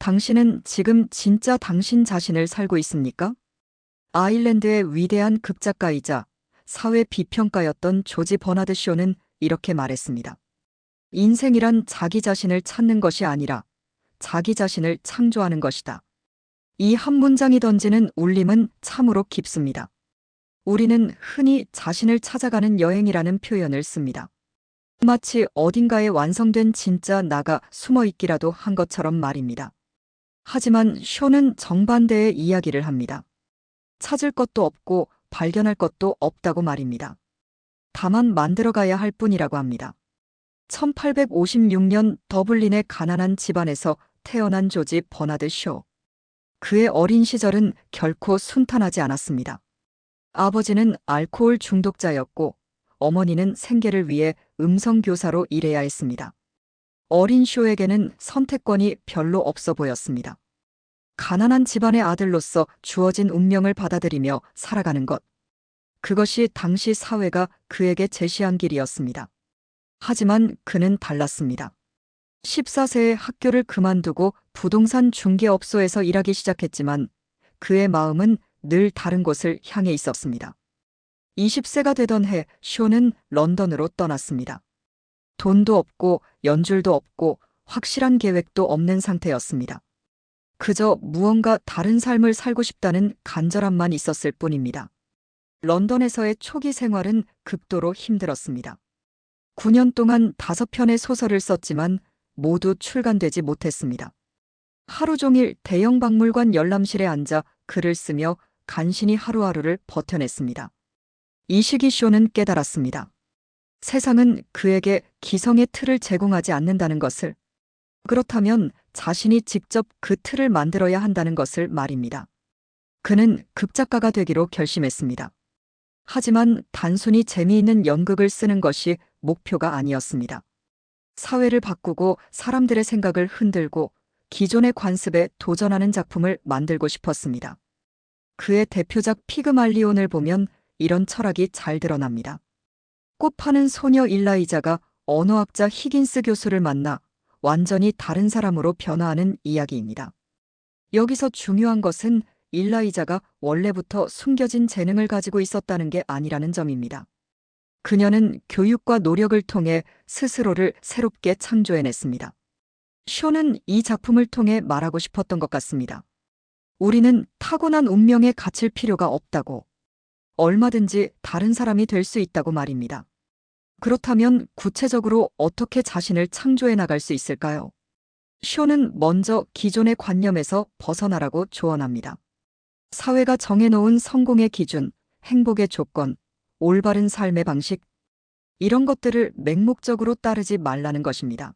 당신은 지금 진짜 당신 자신을 살고 있습니까? 아일랜드의 위대한 극작가이자 사회 비평가였던 조지 버나드 쇼는 이렇게 말했습니다. 인생이란 자기 자신을 찾는 것이 아니라 자기 자신을 창조하는 것이다. 이 한 문장이 던지는 울림은 참으로 깊습니다. 우리는 흔히 자신을 찾아가는 여행이라는 표현을 씁니다. 마치 어딘가에 완성된 진짜 나가 숨어 있기라도 한 것처럼 말입니다. 하지만 쇼는 정반대의 이야기를 합니다. 찾을 것도 없고 발견할 것도 없다고 말입니다. 다만 만들어가야 할 뿐이라고 합니다. 1856년 더블린의 가난한 집안에서 태어난 조지 버나드 쇼. 그의 어린 시절은 결코 순탄하지 않았습니다. 아버지는 알코올 중독자였고 어머니는 생계를 위해 음성교사로 일해야 했습니다. 어린 쇼에게는 선택권이 별로 없어 보였습니다. 가난한 집안의 아들로서 주어진 운명을 받아들이며 살아가는 것. 그것이 당시 사회가 그에게 제시한 길이었습니다. 하지만 그는 달랐습니다. 14세에 학교를 그만두고 부동산 중개업소에서 일하기 시작했지만 그의 마음은 늘 다른 곳을 향해 있었습니다. 20세가 되던 해 쇼는 런던으로 떠났습니다. 돈도 없고 연줄도 없고 확실한 계획도 없는 상태였습니다. 그저 무언가 다른 삶을 살고 싶다는 간절함만 있었을 뿐입니다. 런던에서의 초기 생활은 극도로 힘들었습니다. 9년 동안 5편의 소설을 썼지만 모두 출간되지 못했습니다. 하루 종일 대형 박물관 열람실에 앉아 글을 쓰며 간신히 하루하루를 버텨냈습니다. 이 시기 쇼는 깨달았습니다. 세상은 그에게 기성의 틀을 제공하지 않는다는 것을, 그렇다면 자신이 직접 그 틀을 만들어야 한다는 것을 말입니다. 그는 극작가가 되기로 결심했습니다. 하지만 단순히 재미있는 연극을 쓰는 것이 목표가 아니었습니다. 사회를 바꾸고 사람들의 생각을 흔들고 기존의 관습에 도전하는 작품을 만들고 싶었습니다. 그의 대표작 피그말리온을 보면 이런 철학이 잘 드러납니다. 꽃 파는 소녀 일라이자가 언어학자 히긴스 교수를 만나 완전히 다른 사람으로 변화하는 이야기입니다. 여기서 중요한 것은 일라이자가 원래부터 숨겨진 재능을 가지고 있었다는 게 아니라는 점입니다. 그녀는 교육과 노력을 통해 스스로를 새롭게 창조해냈습니다. 쇼는 이 작품을 통해 말하고 싶었던 것 같습니다. 우리는 타고난 운명에 갇힐 필요가 없다고, 얼마든지 다른 사람이 될 수 있다고 말입니다. 그렇다면 구체적으로 어떻게 자신을 창조해 나갈 수 있을까요? 쇼는 먼저 기존의 관념에서 벗어나라고 조언합니다. 사회가 정해놓은 성공의 기준, 행복의 조건, 올바른 삶의 방식, 이런 것들을 맹목적으로 따르지 말라는 것입니다.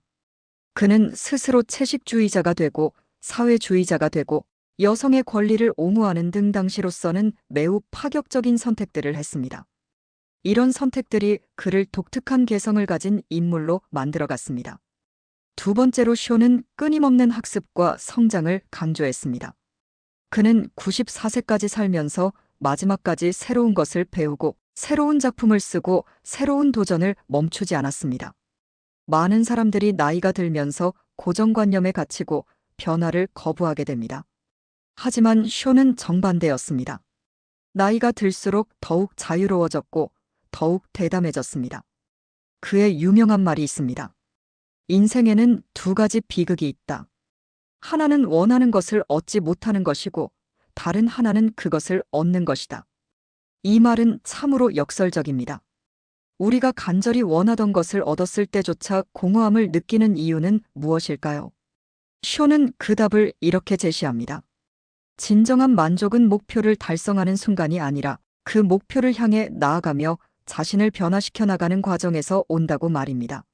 그는 스스로 채식주의자가 되고 사회주의자가 되고 여성의 권리를 옹호하는 등 당시로서는 매우 파격적인 선택들을 했습니다. 이런 선택들이 그를 독특한 개성을 가진 인물로 만들어갔습니다. 두 번째로 쇼는 끊임없는 학습과 성장을 강조했습니다. 그는 94세까지 살면서 마지막까지 새로운 것을 배우고 새로운 작품을 쓰고 새로운 도전을 멈추지 않았습니다. 많은 사람들이 나이가 들면서 고정관념에 갇히고 변화를 거부하게 됩니다. 하지만 쇼는 정반대였습니다. 나이가 들수록 더욱 자유로워졌고 더욱 대담해졌습니다. 그의 유명한 말이 있습니다. 인생에는 두 가지 비극이 있다. 하나는 원하는 것을 얻지 못하는 것이고 다른 하나는 그것을 얻는 것이다. 이 말은 참으로 역설적입니다. 우리가 간절히 원하던 것을 얻었을 때조차 공허함을 느끼는 이유는 무엇일까요? 쇼는 그 답을 이렇게 제시합니다. 진정한 만족은 목표를 달성하는 순간이 아니라 그 목표를 향해 나아가며 자신을 변화시켜 나가는 과정에서 온다고 말입니다.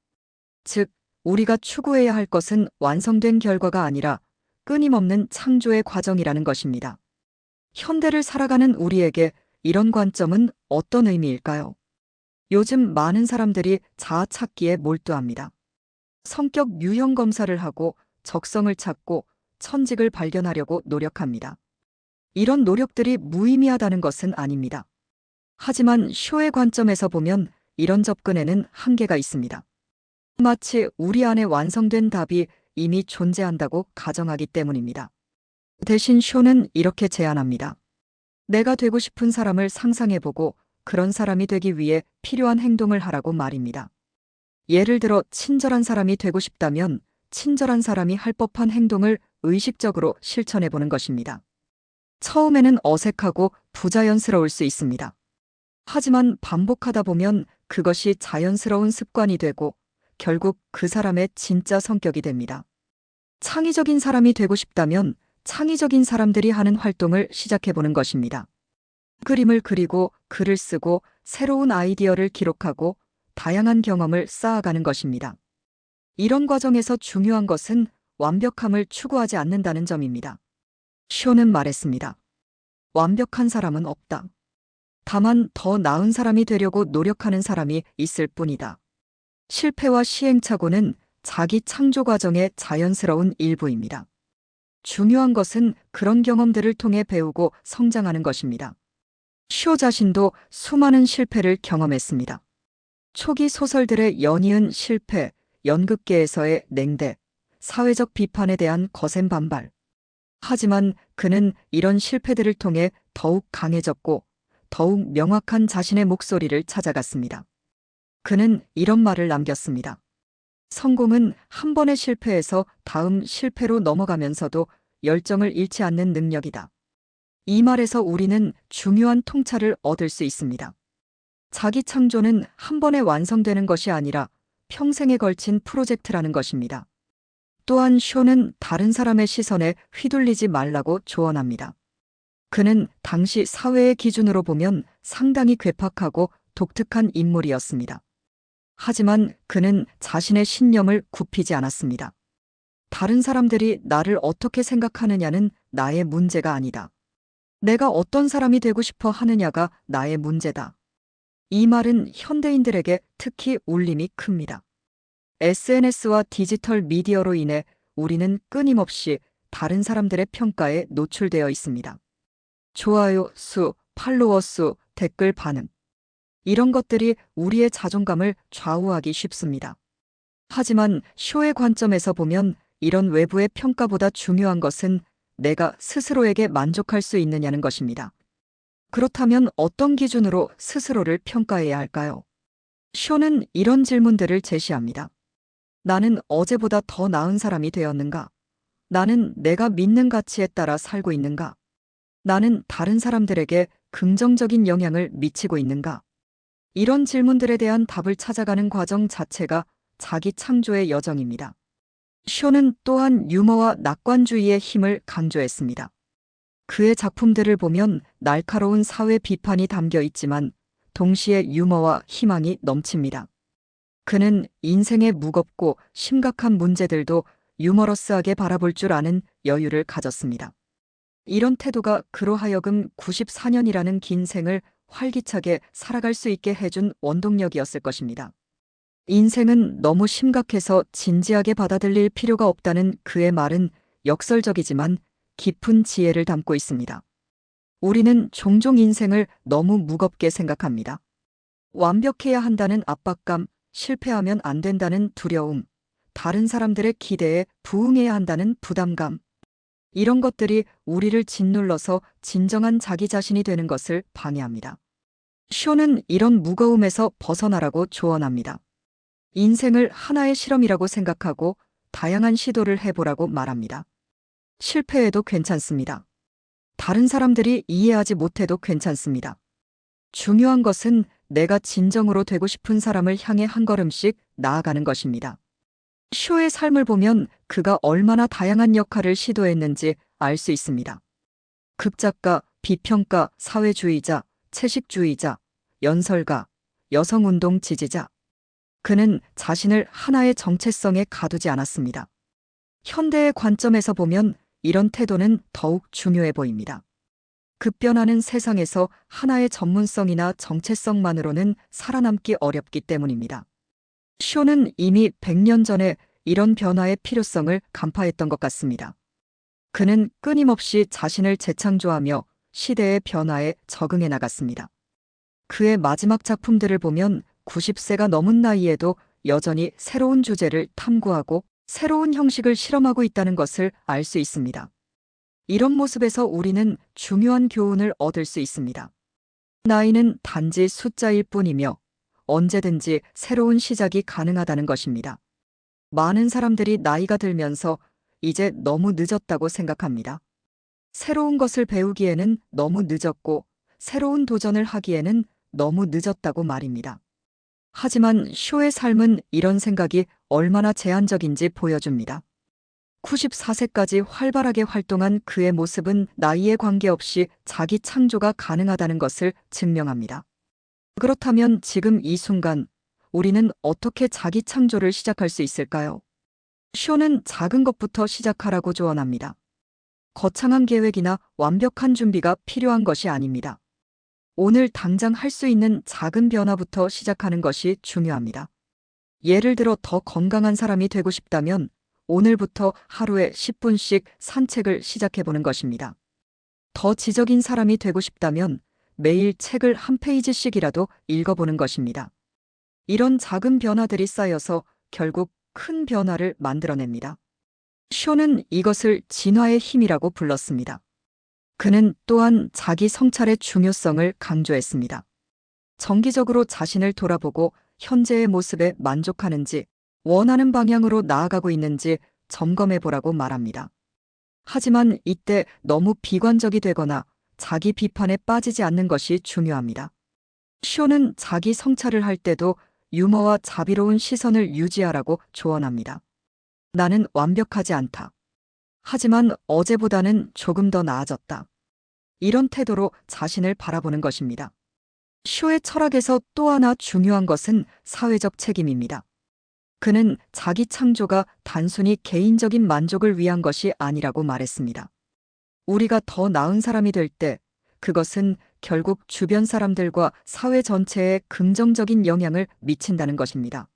즉, 우리가 추구해야 할 것은 완성된 결과가 아니라 끊임없는 창조의 과정이라는 것입니다. 현대를 살아가는 우리에게 이런 관점은 어떤 의미일까요? 요즘 많은 사람들이 자아 찾기에 몰두합니다. 성격 유형 검사를 하고 적성을 찾고 천직을 발견하려고 노력합니다. 이런 노력들이 무의미하다는 것은 아닙니다. 하지만 쇼의 관점에서 보면 이런 접근에는 한계가 있습니다. 마치 우리 안에 완성된 답이 이미 존재한다고 가정하기 때문입니다. 대신 쇼는 이렇게 제안합니다. 내가 되고 싶은 사람을 상상해보고 그런 사람이 되기 위해 필요한 행동을 하라고 말입니다. 예를 들어 친절한 사람이 되고 싶다면 친절한 사람이 할 법한 행동을 의식적으로 실천해보는 것입니다. 처음에는 어색하고 부자연스러울 수 있습니다. 하지만 반복하다 보면 그것이 자연스러운 습관이 되고 결국 그 사람의 진짜 성격이 됩니다. 창의적인 사람이 되고 싶다면 창의적인 사람들이 하는 활동을 시작해보는 것입니다. 그림을 그리고 글을 쓰고 새로운 아이디어를 기록하고 다양한 경험을 쌓아가는 것입니다. 이런 과정에서 중요한 것은 완벽함을 추구하지 않는다는 점입니다. 쇼는 말했습니다. 완벽한 사람은 없다. 다만 더 나은 사람이 되려고 노력하는 사람이 있을 뿐이다. 실패와 시행착오는 자기 창조 과정의 자연스러운 일부입니다. 중요한 것은 그런 경험들을 통해 배우고 성장하는 것입니다. 쇼 자신도 수많은 실패를 경험했습니다. 초기 소설들의 연이은 실패, 연극계에서의 냉대, 사회적 비판에 대한 거센 반발. 하지만 그는 이런 실패들을 통해 더욱 강해졌고 더욱 명확한 자신의 목소리를 찾아갔습니다. 그는 이런 말을 남겼습니다. 성공은 한 번의 실패에서 다음 실패로 넘어가면서도 열정을 잃지 않는 능력이다. 이 말에서 우리는 중요한 통찰을 얻을 수 있습니다. 자기 창조는 한 번에 완성되는 것이 아니라 평생에 걸친 프로젝트라는 것입니다. 또한 쇼는 다른 사람의 시선에 휘둘리지 말라고 조언합니다. 그는 당시 사회의 기준으로 보면 상당히 괴팍하고 독특한 인물이었습니다. 하지만 그는 자신의 신념을 굽히지 않았습니다. 다른 사람들이 나를 어떻게 생각하느냐는 나의 문제가 아니다. 내가 어떤 사람이 되고 싶어 하느냐가 나의 문제다. 이 말은 현대인들에게 특히 울림이 큽니다. SNS와 디지털 미디어로 인해 우리는 끊임없이 다른 사람들의 평가에 노출되어 있습니다. 좋아요 수, 팔로워 수, 댓글 반응. 이런 것들이 우리의 자존감을 좌우하기 쉽습니다. 하지만 쇼의 관점에서 보면 이런 외부의 평가보다 중요한 것은 내가 스스로에게 만족할 수 있느냐는 것입니다. 그렇다면 어떤 기준으로 스스로를 평가해야 할까요? 쇼는 이런 질문들을 제시합니다. 나는 어제보다 더 나은 사람이 되었는가? 나는 내가 믿는 가치에 따라 살고 있는가? 나는 다른 사람들에게 긍정적인 영향을 미치고 있는가? 이런 질문들에 대한 답을 찾아가는 과정 자체가 자기 창조의 여정입니다. 쇼는 또한 유머와 낙관주의의 힘을 강조했습니다. 그의 작품들을 보면 날카로운 사회 비판이 담겨 있지만 동시에 유머와 희망이 넘칩니다. 그는 인생의 무겁고 심각한 문제들도 유머러스하게 바라볼 줄 아는 여유를 가졌습니다. 이런 태도가 그로 하여금 94년이라는 긴 생을 활기차게 살아갈 수 있게 해준 원동력이었을 것입니다. 인생은 너무 심각해서 진지하게 받아들일 필요가 없다는 그의 말은 역설적이지만 깊은 지혜를 담고 있습니다. 우리는 종종 인생을 너무 무겁게 생각합니다. 완벽해야 한다는 압박감, 실패하면 안 된다는 두려움, 다른 사람들의 기대에 부응해야 한다는 부담감. 이런 것들이 우리를 짓눌러서 진정한 자기 자신이 되는 것을 방해합니다. 쇼는 이런 무거움에서 벗어나라고 조언합니다. 인생을 하나의 실험이라고 생각하고 다양한 시도를 해보라고 말합니다. 실패해도 괜찮습니다. 다른 사람들이 이해하지 못해도 괜찮습니다. 중요한 것은 내가 진정으로 되고 싶은 사람을 향해 한 걸음씩 나아가는 것입니다. 쇼의 삶을 보면 그가 얼마나 다양한 역할을 시도했는지 알 수 있습니다. 극작가, 비평가, 사회주의자, 채식주의자, 연설가, 여성운동 지지자. 그는 자신을 하나의 정체성에 가두지 않았습니다. 현대의 관점에서 보면 이런 태도는 더욱 중요해 보입니다. 급변하는 세상에서 하나의 전문성이나 정체성만으로는 살아남기 어렵기 때문입니다. 쇼는 이미 100년 전에 이런 변화의 필요성을 간파했던 것 같습니다. 그는 끊임없이 자신을 재창조하며 시대의 변화에 적응해 나갔습니다. 그의 마지막 작품들을 보면 90세가 넘은 나이에도 여전히 새로운 주제를 탐구하고 새로운 형식을 실험하고 있다는 것을 알 수 있습니다. 이런 모습에서 우리는 중요한 교훈을 얻을 수 있습니다. 나이는 단지 숫자일 뿐이며 언제든지 새로운 시작이 가능하다는 것입니다. 많은 사람들이 나이가 들면서 이제 너무 늦었다고 생각합니다. 새로운 것을 배우기에는 너무 늦었고 새로운 도전을 하기에는 너무 늦었다고 말입니다. 하지만 쇼의 삶은 이런 생각이 얼마나 제한적인지 보여줍니다. 94세까지 활발하게 활동한 그의 모습은 나이에 관계없이 자기 창조가 가능하다는 것을 증명합니다. 그렇다면 지금 이 순간 우리는 어떻게 자기 창조를 시작할 수 있을까요? 쇼는 작은 것부터 시작하라고 조언합니다. 거창한 계획이나 완벽한 준비가 필요한 것이 아닙니다. 오늘 당장 할 수 있는 작은 변화부터 시작하는 것이 중요합니다. 예를 들어 더 건강한 사람이 되고 싶다면 오늘부터 하루에 10분씩 산책을 시작해보는 것입니다. 더 지적인 사람이 되고 싶다면 매일 책을 한 페이지씩이라도 읽어보는 것입니다. 이런 작은 변화들이 쌓여서 결국 큰 변화를 만들어냅니다. 쇼는 이것을 진화의 힘이라고 불렀습니다. 그는 또한 자기 성찰의 중요성을 강조했습니다. 정기적으로 자신을 돌아보고 현재의 모습에 만족하는지, 원하는 방향으로 나아가고 있는지 점검해 보라고 말합니다. 하지만 이때 너무 비관적이 되거나 자기 비판에 빠지지 않는 것이 중요합니다. 쇼는 자기 성찰을 할 때도 유머와 자비로운 시선을 유지하라고 조언합니다. 나는 완벽하지 않다. 하지만 어제보다는 조금 더 나아졌다. 이런 태도로 자신을 바라보는 것입니다. 쇼의 철학에서 또 하나 중요한 것은 사회적 책임입니다. 그는 자기 창조가 단순히 개인적인 만족을 위한 것이 아니라고 말했습니다. 우리가 더 나은 사람이 될 때 그것은 결국 주변 사람들과 사회 전체에 긍정적인 영향을 미친다는 것입니다.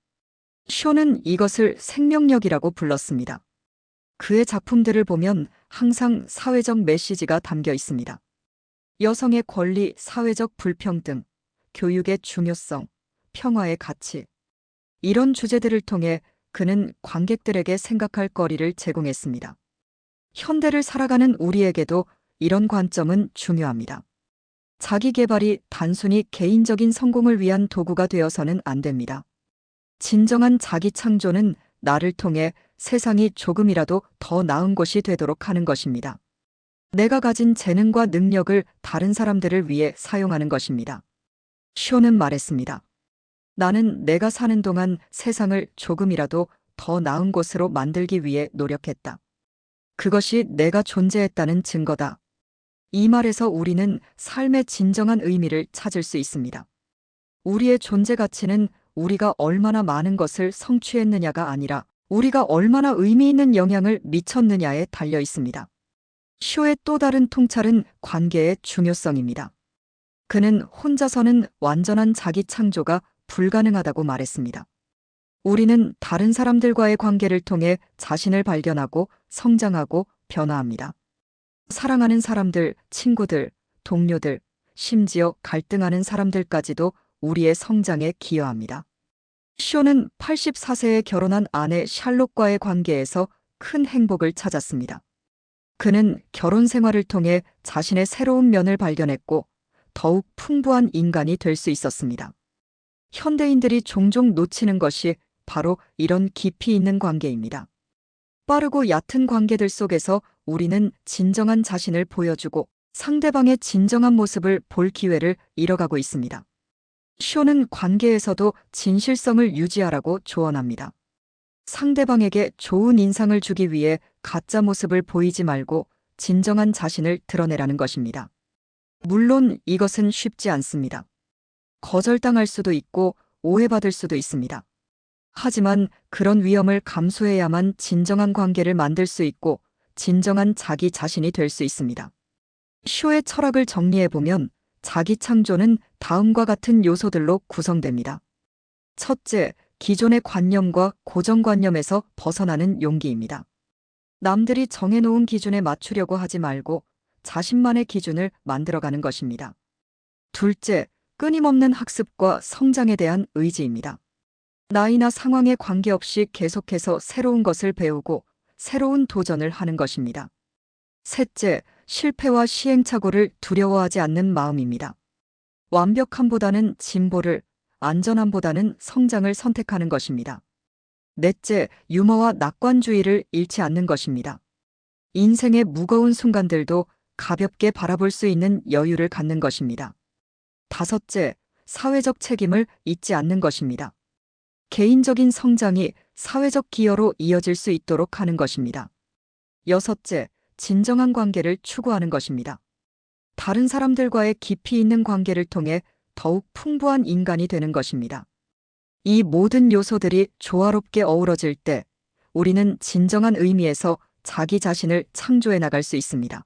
쇼는 이것을 생명력이라고 불렀습니다. 그의 작품들을 보면 항상 사회적 메시지가 담겨 있습니다. 여성의 권리, 사회적 불평등, 교육의 중요성, 평화의 가치. 이런 주제들을 통해 그는 관객들에게 생각할 거리를 제공했습니다. 현대를 살아가는 우리에게도 이런 관점은 중요합니다. 자기 개발이 단순히 개인적인 성공을 위한 도구가 되어서는 안 됩니다. 진정한 자기 창조는 나를 통해 세상이 조금이라도 더 나은 곳이 되도록 하는 것입니다. 내가 가진 재능과 능력을 다른 사람들을 위해 사용하는 것입니다. 쇼는 말했습니다. 나는 내가 사는 동안 세상을 조금이라도 더 나은 곳으로 만들기 위해 노력했다. 그것이 내가 존재했다는 증거다. 이 말에서 우리는 삶의 진정한 의미를 찾을 수 있습니다. 우리의 존재 가치는 우리가 얼마나 많은 것을 성취했느냐가 아니라 우리가 얼마나 의미 있는 영향을 미쳤느냐에 달려 있습니다. 쇼의 또 다른 통찰은 관계의 중요성입니다. 그는 혼자서는 완전한 자기 창조가 불가능하다고 말했습니다. 우리는 다른 사람들과의 관계를 통해 자신을 발견하고 성장하고 변화합니다. 사랑하는 사람들, 친구들, 동료들, 심지어 갈등하는 사람들까지도 우리의 성장에 기여합니다. 쇼는 84세에 결혼한 아내 샬롯과의 관계에서 큰 행복을 찾았습니다. 그는 결혼 생활을 통해 자신의 새로운 면을 발견했고 더욱 풍부한 인간이 될 수 있었습니다. 현대인들이 종종 놓치는 것이 바로 이런 깊이 있는 관계입니다. 빠르고 얕은 관계들 속에서 우리는 진정한 자신을 보여주고 상대방의 진정한 모습을 볼 기회를 잃어가고 있습니다. 쇼는 관계에서도 진실성을 유지하라고 조언합니다. 상대방에게 좋은 인상을 주기 위해 가짜 모습을 보이지 말고 진정한 자신을 드러내라는 것입니다. 물론 이것은 쉽지 않습니다. 거절당할 수도 있고 오해받을 수도 있습니다. 하지만 그런 위험을 감수해야만 진정한 관계를 만들 수 있고 진정한 자기 자신이 될 수 있습니다. 쇼의 철학을 정리해보면 자기 창조는 다음과 같은 요소들로 구성됩니다. 첫째, 기존의 관념과 고정관념에서 벗어나는 용기입니다. 남들이 정해놓은 기준에 맞추려고 하지 말고 자신만의 기준을 만들어가는 것입니다. 둘째, 끊임없는 학습과 성장에 대한 의지입니다. 나이나 상황에 관계없이 계속해서 새로운 것을 배우고 새로운 도전을 하는 것입니다. 셋째, 실패와 시행착오를 두려워하지 않는 마음입니다. 완벽함보다는 진보를, 안전함보다는 성장을 선택하는 것입니다. 넷째, 유머와 낙관주의를 잃지 않는 것입니다. 인생의 무거운 순간들도 가볍게 바라볼 수 있는 여유를 갖는 것입니다. 다섯째, 사회적 책임을 잊지 않는 것입니다. 개인적인 성장이 사회적 기여로 이어질 수 있도록 하는 것입니다. 여섯째, 진정한 관계를 추구하는 것입니다. 다른 사람들과의 깊이 있는 관계를 통해 더욱 풍부한 인간이 되는 것입니다. 이 모든 요소들이 조화롭게 어우러질 때 우리는 진정한 의미에서 자기 자신을 창조해 나갈 수 있습니다.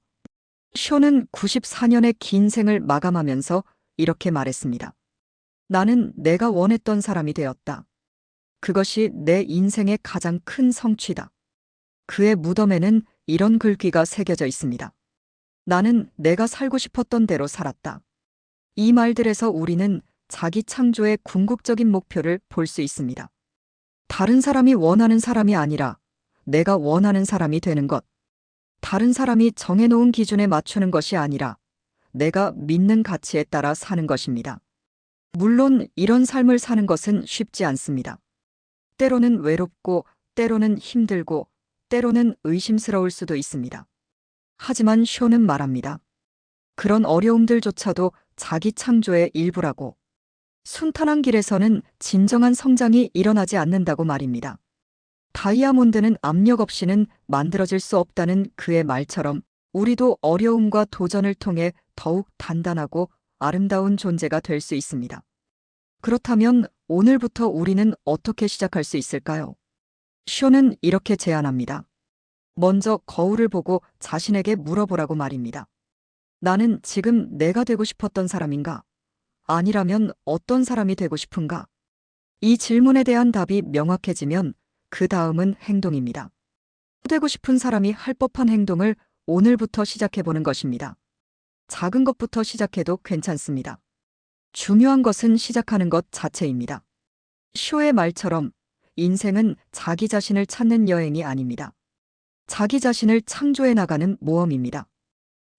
쇼는 94년의 긴 생을 마감하면서 이렇게 말했습니다. 나는 내가 원했던 사람이 되었다. 그것이 내 인생의 가장 큰 성취다. 그의 무덤에는 이런 글귀가 새겨져 있습니다. 나는 내가 살고 싶었던 대로 살았다. 이 말들에서 우리는 자기 창조의 궁극적인 목표를 볼 수 있습니다. 다른 사람이 원하는 사람이 아니라 내가 원하는 사람이 되는 것. 다른 사람이 정해놓은 기준에 맞추는 것이 아니라 내가 믿는 가치에 따라 사는 것입니다. 물론 이런 삶을 사는 것은 쉽지 않습니다. 때로는 외롭고, 때로는 힘들고, 때로는 의심스러울 수도 있습니다. 하지만 쇼는 말합니다. 그런 어려움들조차도 자기 창조의 일부라고. 순탄한 길에서는 진정한 성장이 일어나지 않는다고 말입니다. 다이아몬드는 압력 없이는 만들어질 수 없다는 그의 말처럼 우리도 어려움과 도전을 통해 더욱 단단하고 아름다운 존재가 될 수 있습니다. 그렇다면 오늘부터 우리는 어떻게 시작할 수 있을까요? 쇼는 이렇게 제안합니다. 먼저 거울을 보고 자신에게 물어보라고 말입니다. 나는 지금 내가 되고 싶었던 사람인가? 아니라면 어떤 사람이 되고 싶은가? 이 질문에 대한 답이 명확해지면 그 다음은 행동입니다. 되고 싶은 사람이 할 법한 행동을 오늘부터 시작해보는 것입니다. 작은 것부터 시작해도 괜찮습니다. 중요한 것은 시작하는 것 자체입니다. 쇼의 말처럼 인생은 자기 자신을 찾는 여행이 아닙니다. 자기 자신을 창조해 나가는 모험입니다.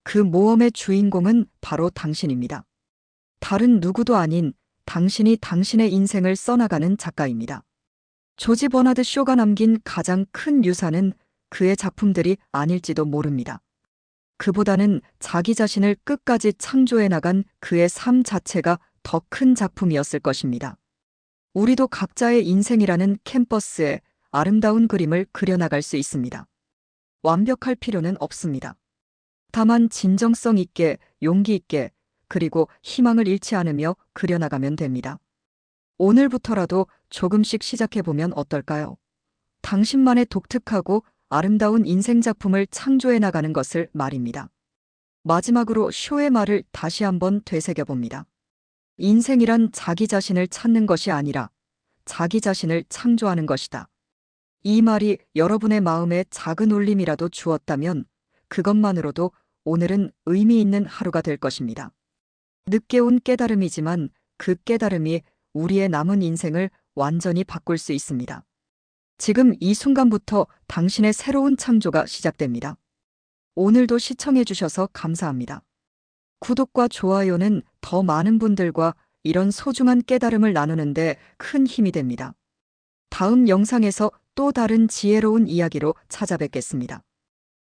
그 모험의 주인공은 바로 당신입니다. 다른 누구도 아닌 당신이 당신의 인생을 써나가는 작가입니다. 조지 버나드 쇼가 남긴 가장 큰 유산은 그의 작품들이 아닐지도 모릅니다. 그보다는 자기 자신을 끝까지 창조해 나간 그의 삶 자체가 더 큰 작품이었을 것입니다. 우리도 각자의 인생이라는 캔버스에 아름다운 그림을 그려나갈 수 있습니다. 완벽할 필요는 없습니다. 다만 진정성 있게, 용기 있게, 그리고 희망을 잃지 않으며 그려나가면 됩니다. 오늘부터라도 조금씩 시작해보면 어떨까요? 당신만의 독특하고 아름다운 인생 작품을 창조해 나가는 것을 말입니다. 마지막으로 쇼의 말을 다시 한번 되새겨봅니다. 인생이란 자기 자신을 찾는 것이 아니라 자기 자신을 창조하는 것이다. 이 말이 여러분의 마음에 작은 울림이라도 주었다면 그것만으로도 오늘은 의미 있는 하루가 될 것입니다. 늦게 온 깨달음이지만 그 깨달음이 우리의 남은 인생을 완전히 바꿀 수 있습니다. 지금 이 순간부터 당신의 새로운 창조가 시작됩니다. 오늘도 시청해 주셔서 감사합니다. 구독과 좋아요는 더 많은 분들과 이런 소중한 깨달음을 나누는데 큰 힘이 됩니다. 다음 영상에서 또 다른 지혜로운 이야기로 찾아뵙겠습니다.